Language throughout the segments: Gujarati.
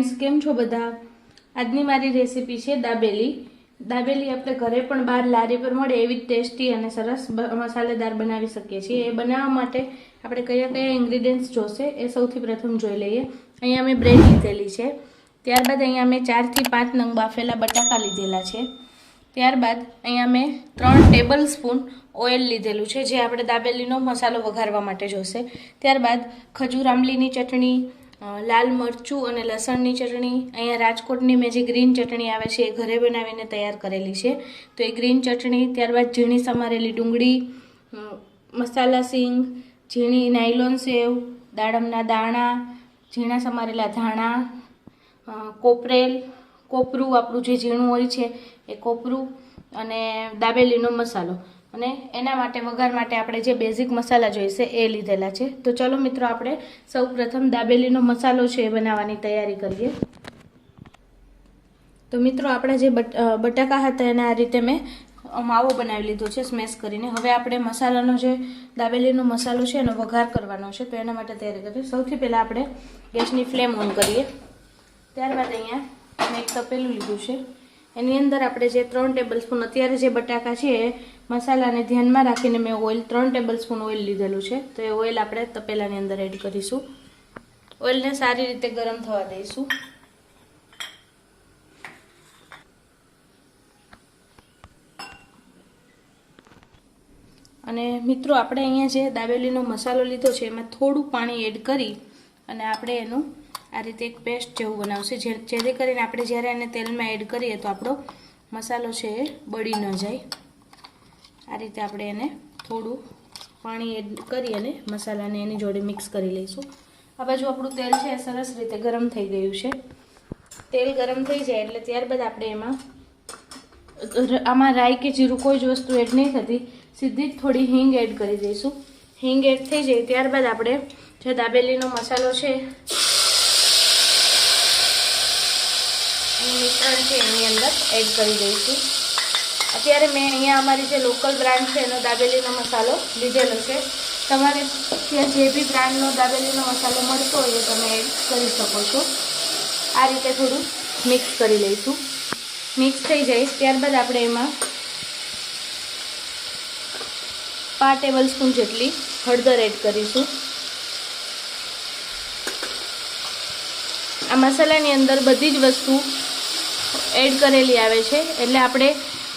फ्रेंड्स केम छो बधा। आजनी मारी रेसिपी है दाबेली। दाबेली अपने घरे पण बहार लारी पर मळे एवी टेस्टी अने सरस मसालेदार बनावी सकीए छीए। ए बनाववा माटे आपणे कया कया इंग्रेडिएंट्स जोशे ए सौथी प्रथम जोई लईए। अहींया मैं ब्रेड लीधेली छे, त्यारबाद अहींया मैं 4 થી 5 नंग बाफेला बटाका लीधेला छे, त्यारबाद अहींया मैं 3 टेबलस्पून ऑयल लीधेलुं छे जे आपणे दाबेलीनो मसालो वघारवा माटे जोशे। त्यारबाद खजूर आंबलीनी चटणी, लाल मरचू अने लसणनी चटणी, अहींया राजकोटनी में जे ग्रीन चटणी आवे छे ए घरे बनावीने तैयार करेली छे तो ए ग्रीन चटणी, त्यारबाद झीणी समारेली डુંગળી, मसाला सींग, झीणी नायलोन सेव, दाडमना दाणा, झीणा समारेला धाणा, कोपरू आपणुं जे झीणुं होय छे ए कोपरू अने दाबेलीनो मसालो અને એના માટે વઘાર માટે આપણે જે બેઝિક મસાલા જોઈશે એ લીધેલા છે। તો ચલો મિત્રો આપણે સૌપ્રથમ દાબેલીનો મસાલો છે એ બનાવવાની તૈયારી કરીએ। તો મિત્રો આપણે જે બટાકા હતા એને આ રીતે મેં માવો બનાવી લીધો છે સ્મેશ કરીને। હવે આપણે મસાલાનો જે દાબેલીનો મસાલો છે એનો વઘાર કરવાનો છે, તો એના માટે તૈયારી કરીએ। સૌથી પહેલાં આપણે ગેસની ફ્લેમ ઓન કરીએ। ત્યારબાદ અહીંયા મેં એક તપેલું લીધું છે, એની અંદર આપણે જે 3 ટેબલસ્પૂન અત્યારે જે બટાકા છે એ મસાલાને ધ્યાનમાં રાખીને મેં ઓઇલ 3 ટેબલસ્પૂન ઓઇલ લીધેલું છે, તો એ ઓઇલ આપણે તપેલાની અંદર એડ કરીશું। ઓઇલને સારી રીતે ગરમ થવા દઈશું। અને મિત્રો આપણે અહીંયા જે દાબેલીનો મસાલો લીધો છે એમાં થોડું પાણી એડ કરી અને આપણે એનું આ રીતે એક પેસ્ટ જેવું બનાવશે, જેથી કરીને આપણે જ્યારે એને તેલમાં એડ કરીએ તો આપણો મસાલો છે એ બળી ન જાય। આ રીતે આપણે એને થોડું પાણી એડ કરી અને મસાલાને એની જોડે મિક્સ કરી લઈશું। આ બાજુ આપણું તેલ છે એ સરસ રીતે ગરમ થઈ ગયું છે। તેલ ગરમ થઈ જાય એટલે ત્યારબાદ આપણે આમાં રાઈ કે જીરું કોઈ જ વસ્તુ એડ નહીં થતી, સીધી જ થોડી હિંગ એડ કરી દઈશું। હિંગ એડ થઈ જાય ત્યારબાદ આપણે જે દાબેલીનો મસાલો છે મિશ્રણ છે એની અંદર એડ કરી દઈશું। અત્યારે મેં અહીંયા અમારી જે લોકલ બ્રાન્ડ છે એનો દાબેલીનો મસાલો લીધેલો છે, તમારે ત્યાં જે બી બ્રાન્ડનો દાબેલીનો મસાલો મળતો હોય એ તમે એડ કરી શકો છો। આ રીતે થોડું મિક્સ કરી લઈશું। મિક્સ થઈ જાય ત્યારબાદ આપણે એમાં 5 ટેબલસ્પૂન જેટલી હળદર એડ કરીશું। આ મસાલાની અંદર બધી જ વસ્તુ એડ કરેલી આવે છે, એટલે આપણે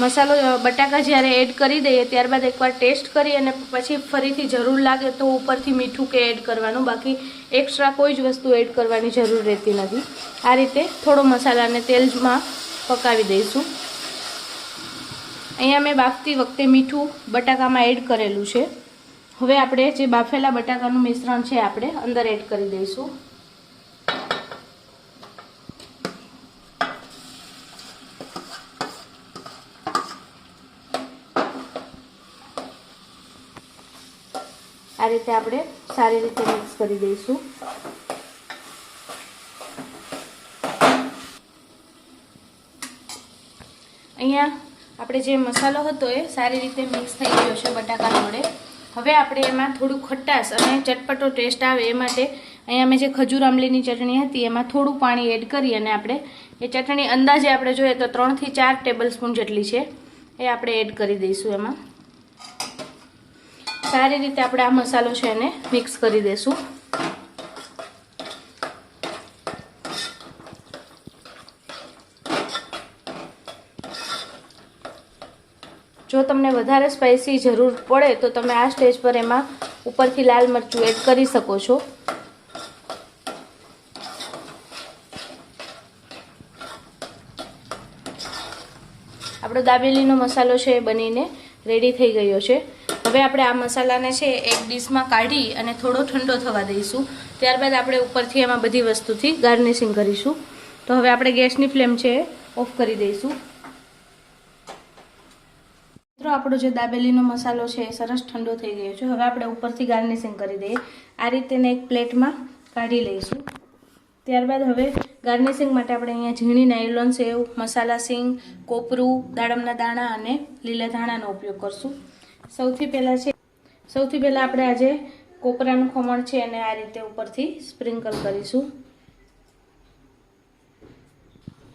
મસાલો બટાકા જ્યારે એડ કરી દઈએ ત્યારબાદ એકવાર ટેસ્ટ કરી અને પછી ફરીથી જરૂર લાગે તો ઉપરથી મીઠું કે એડ કરવાનું, બાકી એક્સ્ટ્રા કોઈ જ વસ્તુ એડ કરવાની જરૂર રહેતી નથી। આ રીતે થોડો મસાલાને તેલમાં પકાવી દઈશું। અહીંયા મેં બાફતી વખતે મીઠું બટાકામાં એડ કરેલું છે। હવે આપણે જે બાફેલા બટાકાનું મિશ્રણ છે આપણે અંદર એડ કરી દઈશું। આ રીતે આપણે સારી રીતે મિક્સ કરી દઈશું। અહીંયા આપણે જે મસાલો હતો એ સારી રીતે મિક્સ થઈ ગયો છે બટાકા જોડે। હવે આપણે એમાં થોડું ખટાશ અને ચટપટો ટેસ્ટ આવે એ માટે અહીંયા મેં જે ખજૂર આંબલીની ચટણી હતી એમાં થોડું પાણી એડ કરી અને આપણે એ ચટણી અંદાજે આપણે જોઈએ તો 3 થી 4 ટેબલસ્પૂન જેટલી છે એ આપણે એડ કરી દઈશું। એમાં સારી રીતે આપણે આ મસાલો છે એને મિક્સ કરી દઈશું। જો તમને વધારે સ્પાઇસી જરૂર પડે તો તમે આ સ્ટેજ પર એમાં ઉપરથી લાલ મરચું એડ કરી શકો છો। આપણો દાબેલીનો મસાલો છે એ બનીને રેડી થઈ ગયો છે। હવે આપણે આ મસાલાને છે એક ડીશમાં કાઢી અને થોડો ઠંડો થવા દઈશું, ત્યારબાદ આપણે ઉપરથી એમાં બધી વસ્તુથી ગાર્નિશિંગ કરીશું। તો હવે આપણે ગેસની ફ્લેમ છે ઓફ કરી દઈશું। મિત્રો આપણો જે દાબેલીનો મસાલો છે એ સરસ ઠંડો થઈ ગયો છે। હવે આપણે ઉપરથી ગાર્નિશિંગ કરી દઈએ। આ રીતે એક પ્લેટમાં કાઢી લઈશું। ત્યારબાદ હવે ગાર્નિશિંગ માટે આપણે અહીંયા ઝીણી નાયલોન સેવ, મસાલા સિંગ, કોપરું, દાડમના દાણા અને લીલા ધાણાનો ઉપયોગ કરશું। સૌથી પહેલાં આપણે આજે કોપરાનું ખમણ છે એને આ રીતે ઉપરથી સ્પ્રિંકલ કરીશું।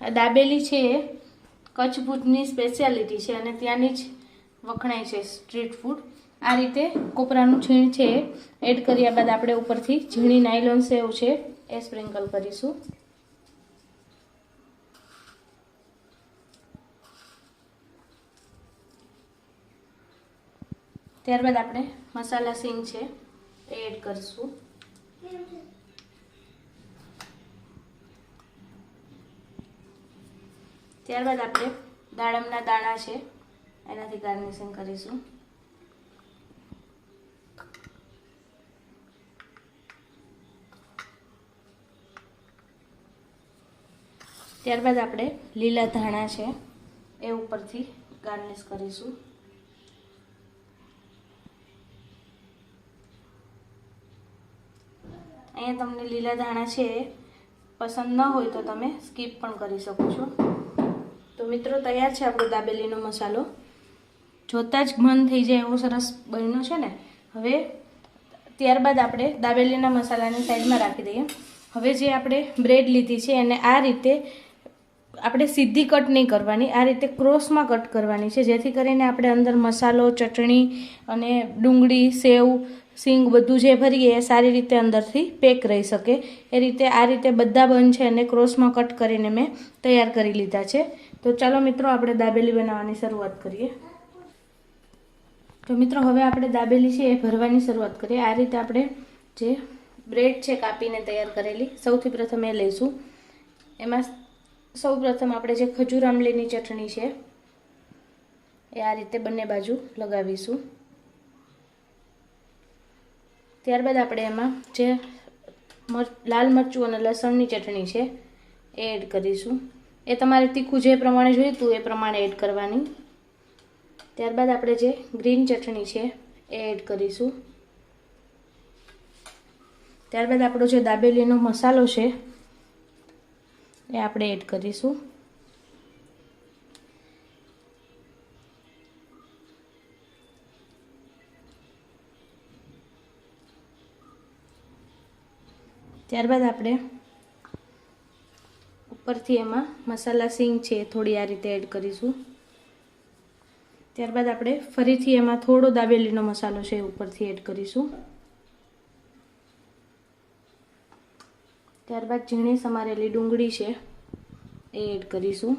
આ દાબેલી છે એ કચ્છ ભુજની સ્પેશિયાલિટી છે અને ત્યાંની જ વખણાય છે સ્ટ્રીટ ફૂડ. આ રીતે કોપરાનું છીણ છે એડ કર્યા બાદ આપણે ઉપરથી ઝીણી નાયલોન સેવ છે એ સ્પ્રિંકલ કરીશું. ત્યારબાદ આપણે મસાલા સિંગ છે એ એડ કરીશું. ત્યારબાદ આપણે દાડમના દાણા છે એનાથી ગાર્નિશિંગ કરીશું. ત્યારબાદ આપણે લીલા ધાણા છે એ ઉપરથી ગાર્નિશ કરીશું. અહીંયા તમને લીલા ધાણા છે પસંદ ન હોય તો તમે સ્કીપ પણ કરી શકો છો. તો મિત્રો તૈયાર છે આપણો દાબેલીનો મસાલો. જોતાં જ મન થઈ જાય એવો સરસ બન્યો છે ને. હવે ત્યારબાદ આપણે દાબેલીના મસાલાને સાઈડમાં રાખી દઈએ. હવે જે આપણે બ્રેડ લીધી છે એને આ રીતે આપણે સીધી કટ નહીં કરવાની, આ રીતે ક્રોસમાં કટ કરવાની છે, જેથી કરીને આપણે અંદર મસાલો, ચટણી અને ડુંગળી, સેવ, સિંગ બધું જે ભરીએ એ સારી રીતે અંદરથી પેક રહી શકે. એ રીતે આ રીતે બધા બન છે અને ક્રોસમાં કટ કરીને મેં તૈયાર કરી લીધા છે. તો ચાલો મિત્રો આપણે દાબેલી બનાવવાની શરૂઆત કરીએ. તો મિત્રો હવે આપણે દાબેલી છે એ ભરવાની શરૂઆત કરીએ. આ રીતે આપણે જે બ્રેડ છે કાપીને તૈયાર કરેલી સૌથી પ્રથમ એ લઈશું. એમાં સૌ પ્રથમ આપણે જે ખજૂર આમલીની ચટણી છે એ આ રીતે બંને બાજુ લગાવીશું. ત્યારબાદ આપણે એમાં જે લાલ મરચું અને લસણની ચટણી છે એ એડ કરીશું. એ તમારે તીખું જે પ્રમાણે જોઈતું એ પ્રમાણે એડ કરવાની. ત્યારબાદ આપણે જે ગ્રીન ચટણી છે એ એડ કરીશું. ત્યારબાદ આપણો જે દાબેલીનો મસાલો છે એ આપણે એડ કરીશું. ત્યારબાદ આપણે ઉપરથી એમાં મસાલા સિંગ છે થોડી આ રીતે એડ કરીશું. ત્યારબાદ આપણે ફરીથી એમાં થોડો દાબેલીનો મસાલો છે ઉપરથી એડ કરીશું. ત્યારબાદ ઝીણી સમારેલી ડુંગળી છે એ એડ કરીશું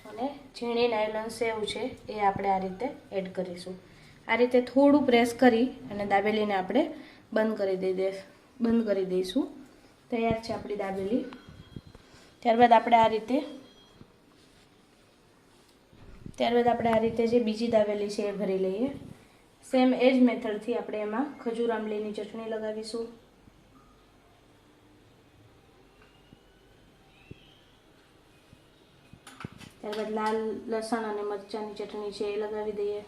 અને ઝીણી નાયલોન સેવ છે એ આપણે આ રીતે એડ કરીશું. આ રીતે થોડું પ્રેસ કરી અને દાબેલીને આપણે બંધ કરી દઈશું. તૈયાર છે આપણી દાબેલી. ત્યારબાદ આપણે આ રીતે જે બીજી દાબેલી છે એ ભરી લઈએ. સેમ એ જ મેથડથી આપણે એમાં ખજૂર આમલીની ચટણી લગાવીશું. ત્યારબાદ લાલ લસણ અને મરચાંની ચટણી છે એ લગાવી દઈએ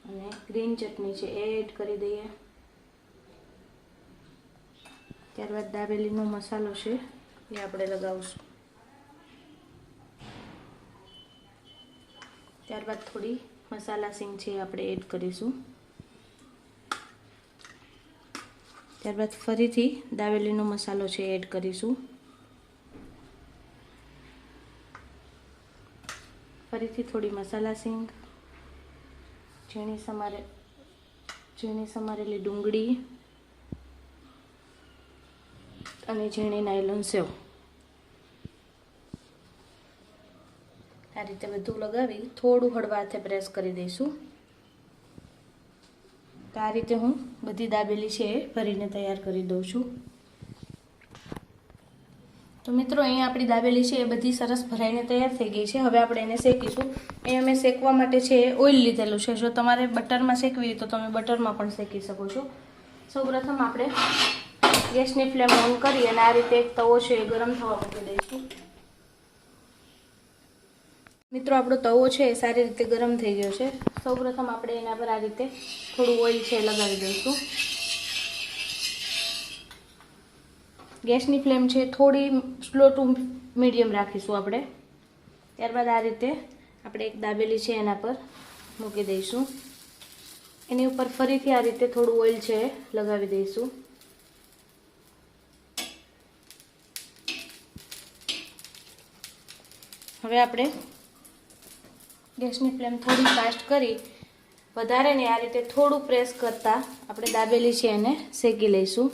અને ગ્રીન ચટણી છે એ એડ કરી દઈએ. ત્યારબાદ દાબેલીનો મસાલો છે એ આપણે લગાવશું. ત્યારબાદ થોડી મસાલા સિંગ છે એ આપણે એડ કરીશું. ત્યારબાદ ફરીથી દાબેલીનો મસાલો છે એડ કરીશું. ફરીથી થોડી મસાલા સિંગ, ઝીણી સમારેલી ડુંગળી અને ઝીણી નાયલોન સેવ. આ રીતે બધું લગાવી થોડું હળવા હાથે પ્રેસ કરી દઈશું. તો આ રીતે હું બધી દાબેલી છે એ ભરીને તૈયાર કરી દઉં છું. તો મિત્રો અહીંયા આપણી દાબેલી છે એ બધી સરસ ભરાઈને તૈયાર થઈ ગઈ છે. હવે આપણે એને શેકીશું. અહીંયા મેં શેકવા માટે છે ઓઇલ લીધેલું છે. જો તમારે બટરમાં શેકવી હોય તો તમે બટરમાં પણ શેકી શકો છો. સૌપ્રથમ આપણે ગેસની ફ્લેમ ઓન કરી અને આ રીતે એક તવો છે એ ગરમ થવા મૂકી દઈશું. મિત્રો આપણો તવો છે એ સારી રીતે ગરમ થઈ ગયો છે. સૌપ્રથમ આપણે એના પર આ રીતે થોડું ઓઇલ છે લગાવી દઈશું. ગેસની ફ્લેમ છે થોડી સ્લો ટુ મીડિયમ રાખીશું આપણે. ત્યારબાદ આ રીતે આપણે એક દાબેલી છે એના પર મૂકી દઈશું. એની ઉપર ફરીથી આ રીતે થોડું ઓઇલ છે લગાવી દઈશું. હવે આપણે ગેસની ફ્લેમ થોડી ફાસ્ટ કરી વધારે ને આ રીતે થોડું પ્રેસ કરતાં આપણે દાબેલી છે એને શેકી લઈશું.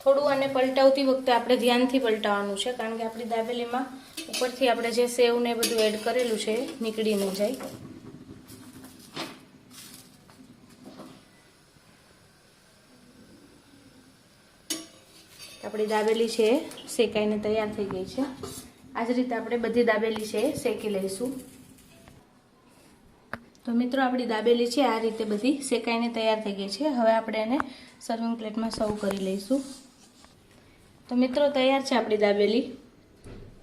થોડું આને પલટાવતી વખતે આપણે ધ્યાનથી પલટાવવાનું છે, કારણ કે આપણી દાબેલીમાં ઉપરથી આપણે જે સેવ ને બધું એડ કરેલું છે એ નીકળી ન જાય. આપણી દાબેલી છે શેકાઈને તૈયાર થઈ ગઈ છે. આ જ રીતે આપણે બધી દાબેલી છે શેકી લઈશું. તો મિત્રો આપણી દાબેલી છે આ રીતે બધી શેકાઈને તૈયાર થઈ ગઈ છે. હવે આપણે એને સર્વિંગ પ્લેટમાં સર્વ કરી લઈશું. તો મિત્રો તૈયાર છે આપણી દાબેલી.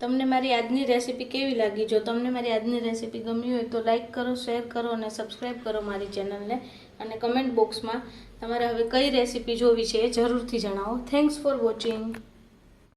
તમને મારી આજની રેસીપી કેવી લાગી? જો તમને મારી આજની રેસીપી ગમી હોય તો લાઈક કરો, શેર કરો અને સબસ્ક્રાઈબ કરો મારી ચેનલને. અને કમેન્ટ બોક્સમાં તમારે હવે કઈ રેસીપી જોવી છે એ જરૂરથી જણાવો. Thanks for watching.